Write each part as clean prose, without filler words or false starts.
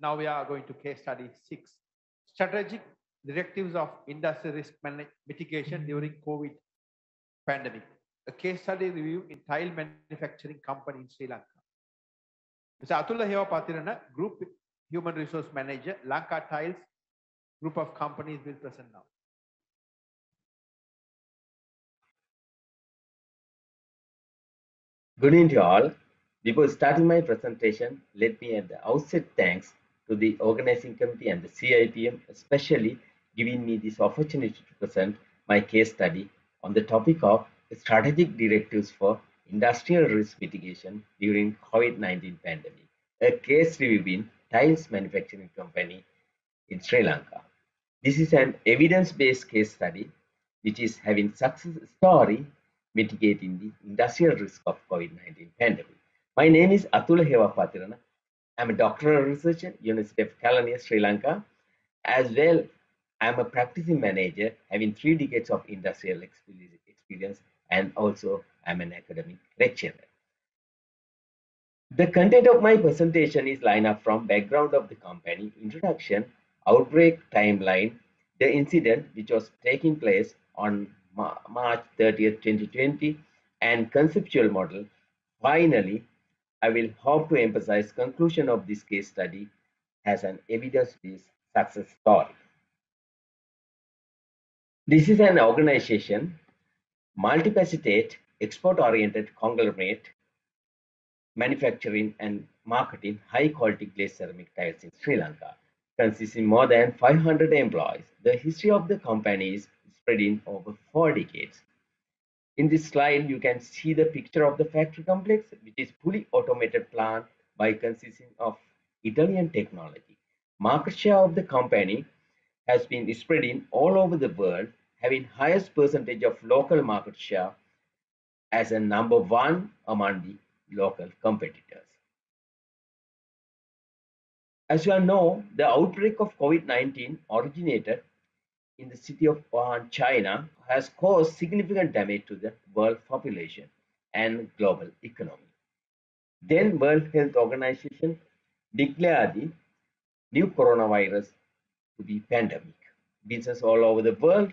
Now we are going to case study 6, strategic directives of industry risk mitigation during COVID pandemic. A case study review in tile manufacturing company in Sri Lanka. Mr. Atula Hewa Patirana, Group Human Resource Manager, Lanka Tiles Group of Companies will present now. Good evening to all. Before starting my presentation, let me at the outset thanks to the organizing committee and the CIPM, especially giving me this opportunity to present my case study on the topic of strategic directives for industrial risk mitigation during COVID-19 pandemic, a case review in tiles manufacturing company in Sri Lanka. This is an evidence-based case study which is having success story mitigating the industrial risk of COVID-19 pandemic. My name is Atula Hewapatirana. I'm a doctoral researcher, University of Kelaniya, Sri Lanka. As well, I'm a practicing manager having 3 decades of industrial experience, and also I'm an academic lecturer. The content of my presentation is lined up from background of the company, introduction, outbreak timeline, the incident which was taking place on March 30th, 2020, and conceptual model. Finally, I will hope to emphasize conclusion of this case study as an evidence-based success story. This is an organization, multifaceted, export-oriented conglomerate manufacturing and marketing high-quality glazed ceramic tiles in Sri Lanka, consisting more than 500 employees. The history of the company is spreading over 4 decades. In this slide, you can see the picture of the factory complex, which is fully automated plant by consisting of Italian technology. Market share of the company has been spreading all over the world, having highest percentage of local market share as a number 1 among the local competitors. As you all know, the outbreak of COVID-19 originated in the city of Wuhan, China, has caused significant damage to the world population and global economy. Then World Health Organization declared the new coronavirus to be pandemic. Business all over the world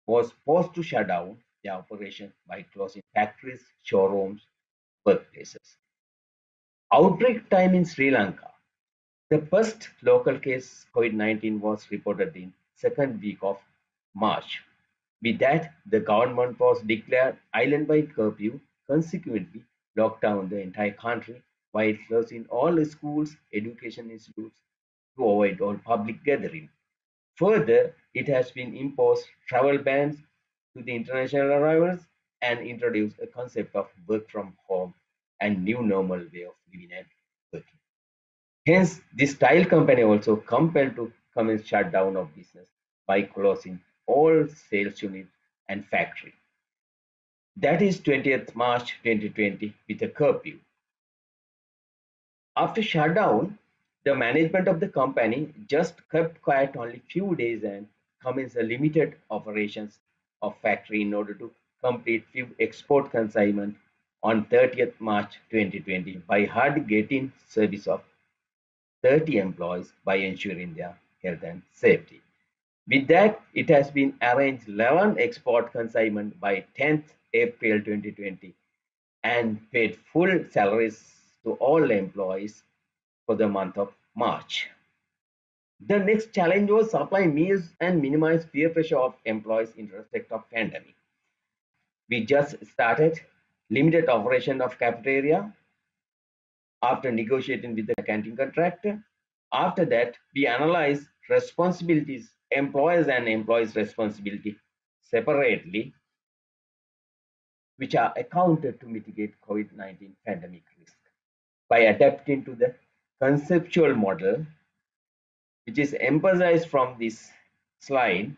was forced to shut down their operation by closing factories, showrooms, workplaces. Outbreak time in Sri Lanka. The first local case COVID-19 was reported in second week of March. With that, the government was declared island-wide curfew, consequently locked down the entire country while closing all the schools, education institutes to avoid all public gathering. Further, it has been imposed travel bans to the international arrivals and introduced a concept of work from home and new normal way of living and working. Hence, this tile company also compelled to commence shutdown of business by closing all sales units and factory. That is 20th March 2020 with a curfew. After shutdown, the management of the company just kept quiet only few days and commenced a limited operations of factory in order to complete few export consignment on 30th March 2020 by hard getting service of 30 employees by ensuring their health and safety. With that, it has been arranged 11 export consignment by 10th April 2020 and paid full salaries to all employees for the month of March. The next challenge was supply meals and minimize peer pressure of employees in respect of pandemic. We just started limited operation of cafeteria after negotiating with the canteen contractor. After that, we analyze responsibilities, employers and employees' responsibility separately, which are accounted to mitigate COVID-19 pandemic risk by adapting to the conceptual model, which is emphasized from this slide.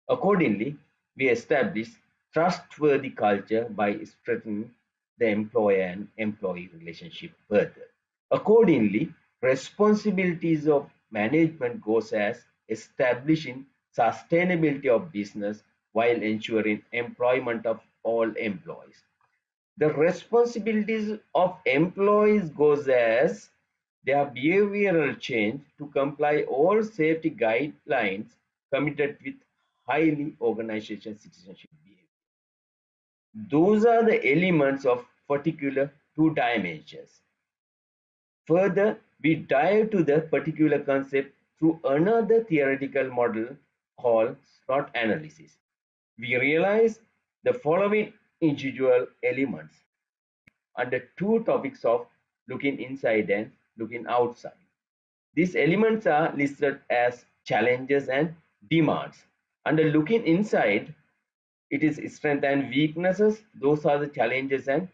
Accordingly, we establish trustworthy culture by strengthening the employer and employee relationship further. Accordingly, responsibilities of management goes as establishing sustainability of business while ensuring employment of all employees. The responsibilities of employees goes as Their behavioral change to comply all safety guidelines committed with highly organization citizenship behavior. Those are the elements of particular two dimensions. Further, we dive to the particular concept through another theoretical model called SWOT analysis. We realize the following individual elements under two topics of looking inside and looking outside. These elements are listed as challenges and demands. Under looking inside, it is strengths and weaknesses. Those are the challenges and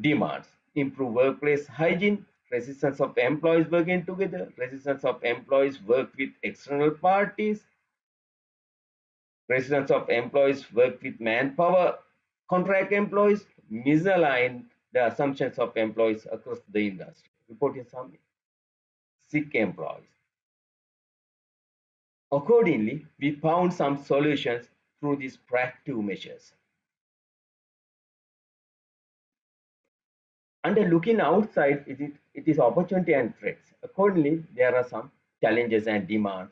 demands. Improve workplace hygiene, resistance of employees working together, resistance of employees work with external parties, resistance of employees work with manpower, contract employees, misalign the assumptions of employees across the industry. Reporting some sick employees. Accordingly, we found some solutions through these proactive measures. Under looking outside, it is opportunity and threats. Accordingly, there are some challenges and demands.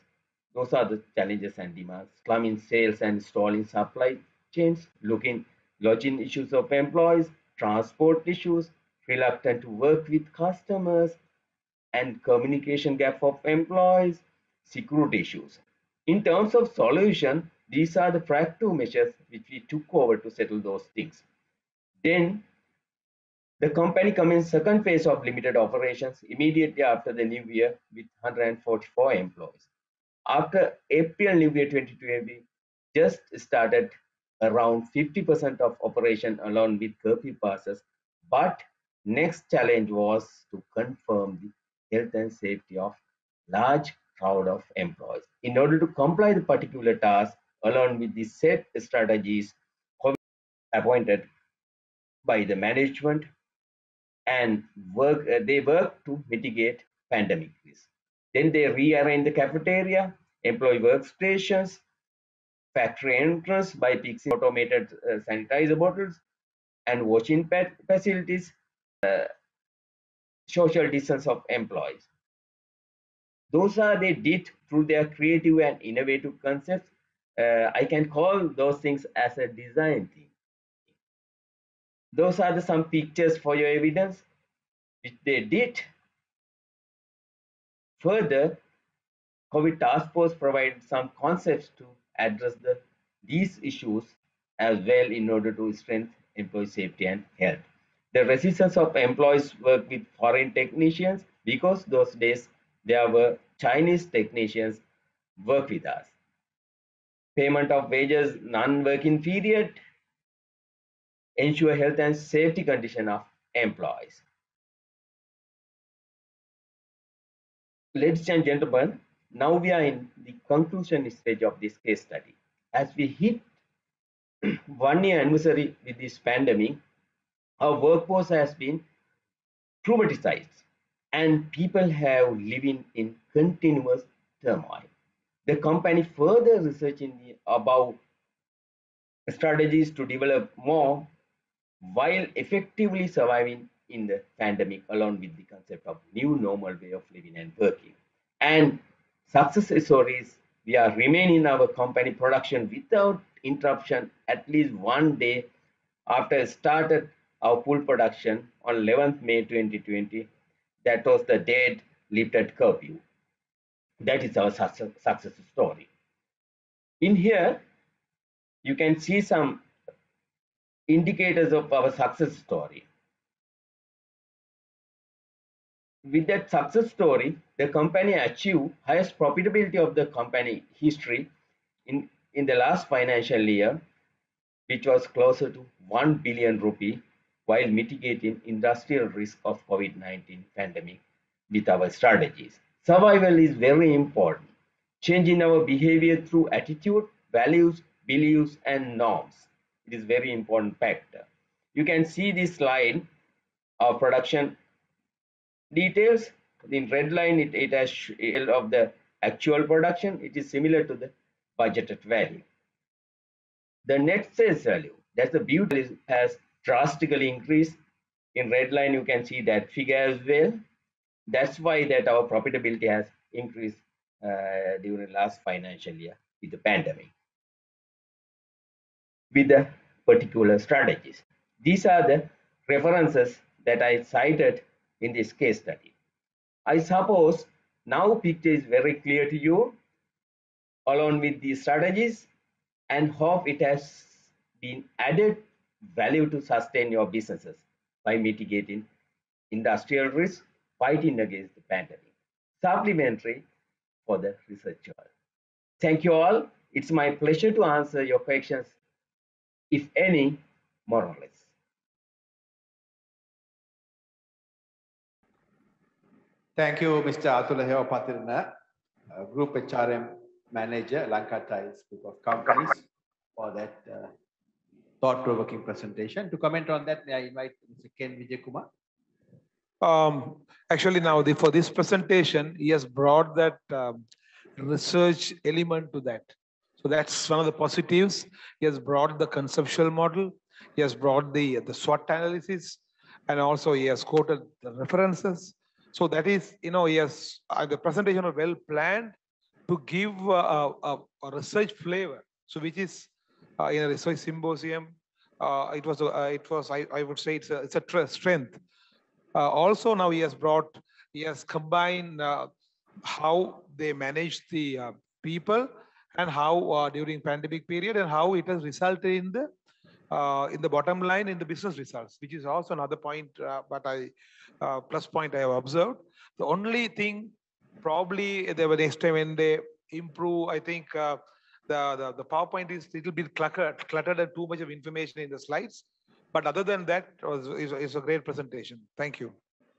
Those are the challenges and demands. Slum in sales and stalling supply chains, lodging issues of employees, transport issues, reluctant to work with customers, and communication gap of employees, security issues. In terms of solution, these are the proactive measures which we took over to settle those things. Then the company commenced second phase of limited operations immediately after the new year with 144 employees. After April New Year 2020, just started around 50% of operation along with curfew passes. But next challenge was to confirm the health and safety of large crowd of employees. In order to comply the particular task along with the set strategies appointed by the management and they work to mitigate pandemic risk. Then they rearrange the cafeteria, employee workstations, factory entrance by fixing automated sanitizer bottles and washing facilities, social distance of employees. Those are they did through their creative and innovative concepts. I can call those things as a design thing. Those are some pictures for your evidence which they did. Further, COVID task force provided some concepts to address these issues as well in order to strengthen employee safety and health. The resistance of employees work with foreign technicians because those days there were Chinese technicians work with us. Payment of wages, non-working period, ensure health and safety condition of employees. Ladies and gentlemen, now we are in the conclusion stage of this case study. As we hit 1 year anniversary with this pandemic, our workforce has been traumatized and people have living in continuous turmoil. The company further researching the above strategies to develop more while effectively surviving in the pandemic along with the concept of new normal way of living and working. And success stories, we are remaining our company production without interruption at least 1 day after started our full production on 11th May 2020. That was the date lifted curfew. That is our success story. In here, you can see some indicators of our success story. With that success story, the company achieved highest profitability of the company history in the last financial year, which was closer to 1 billion rupee, while mitigating industrial risk of COVID-19 pandemic with our strategies. Survival is very important. Changing our behavior through attitude, values, beliefs, and norms. It is very important factor. You can see this slide of production details. In red line, it has of the actual production. It is similar to the budgeted value. The net sales value, that's the beauty, has drastically increased. In red line, you can see that figure as well. That's why that our profitability has increased during last financial year with the pandemic, with the particular strategies. These are the references that I cited in this case study. I suppose now picture is very clear to you along with these strategies, and hope it has been added value to sustain your businesses by mitigating industrial risk, fighting against the pandemic. Supplementary for the researcher. Thank you all. It's my pleasure to answer your questions, if any, more or less. Thank you, Mr. Atula Hewapatirna, Group HRM Manager, Lanka Tiles Group of Companies, for that thought-provoking presentation. To comment on that, may I invite Mr. Ken Vijayakumar? Actually, now for this presentation, he has brought that research element to that. So that's one of the positives. He has brought the conceptual model. He has brought the SWOT analysis, and also he has quoted the references. So that is, he has the presentation was well planned to give a research flavor. So which is in a research symposium, it was I would say it's a strength. Also now he has combined how they manage the people, and how during pandemic period, and how it has resulted in the bottom line in the business results, which is also another point, but plus point I have observed. The only thing probably they were next time when they improve, I think the PowerPoint is little bit cluttered and too much of information in the slides. But other than that, it's a great presentation. Thank you.